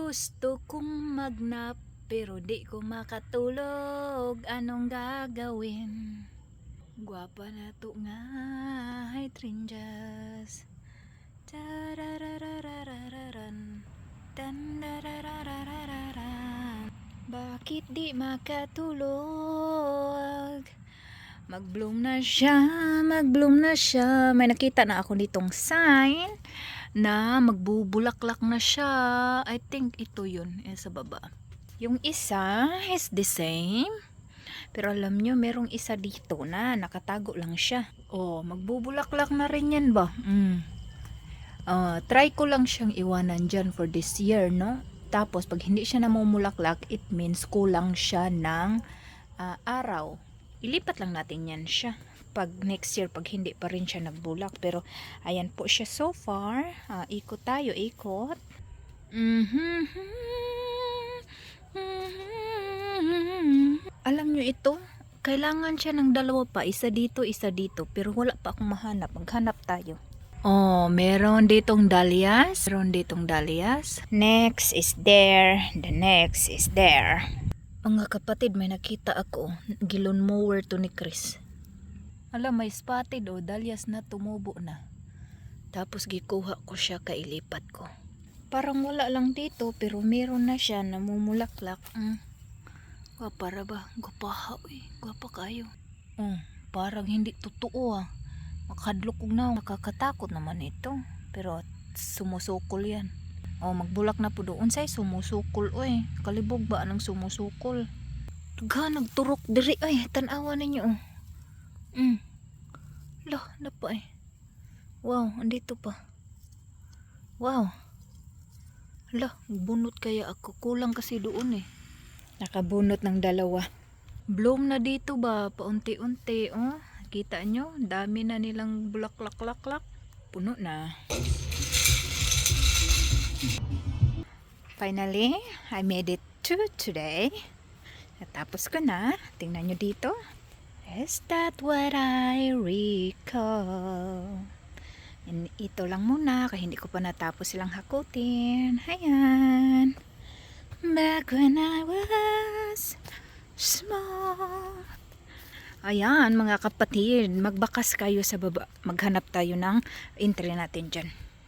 Gusto kong magnap pero di ko makatulog. Anong gagawin? Gwapa na to nga hydrangeas. Tararararararan. Tandarararararan. Bakit di makatulog? Mag-bloom na siya, mag-bloom na siya. May nakita na ako nitong sign na magbubulaklak na siya. I think ito yun, sa baba. Yung isa is the same. Pero alam nyo, merong isa dito na nakatago lang siya. Oh, magbubulaklak na rin yan ba? Try ko lang siyang iwanan dyan for this year, no? Tapos, pag hindi siya namumulaklak, it means kulang siya ng araw. Ilipat lang natin yan siya. Pag next year, pag hindi pa rin siya nagbulak. Pero, ayan po siya so far. Ikot tayo, ikot. Alam nyo ito, kailangan siya ng dalawa pa. Isa dito, isa dito. Pero wala pa akong mahanap. Maghanap tayo. Oh, meron ditong dahlias. Meron ditong dahlias. Next is there. The next is there. Mga kapatid, may nakita ako. Gilon mower to ni Chris. Alam, may spotted o dahlias na tumubo na. Tapos gikuha ko siya, kailipat ko. Parang wala lang dito, pero meron na siya namumulaklak. Para ba? Gupaha, guapa kayo. Parang hindi totoo Makadlok ko na. Nakakatakot naman ito. Pero sumusukol yan. Magbulak na po doon say sumusukol. Kalibog ba anong sumusukol? Tuga, nagturok diri. Tanawa ninyo. Lah, napa Wow, andito pa. Wow. Lah, bunot kaya ako. Kulang kasi doon Nakabunot ng dalawa. Bloom na dito ba? Paunti-unti. Kita nyo? Dami na nilang bulaklak-laklak. Puno na. Finally, I made it today. Natapos ko na. Tingnan nyo dito. Is that what I recall? And ito lang muna. Kaya hindi ko pa natapos silang hakutin. Ayan. Back when I was small. Ayan mga kapatid, magbakas kayo sa baba. Maghanap tayo ng entry natin dyan.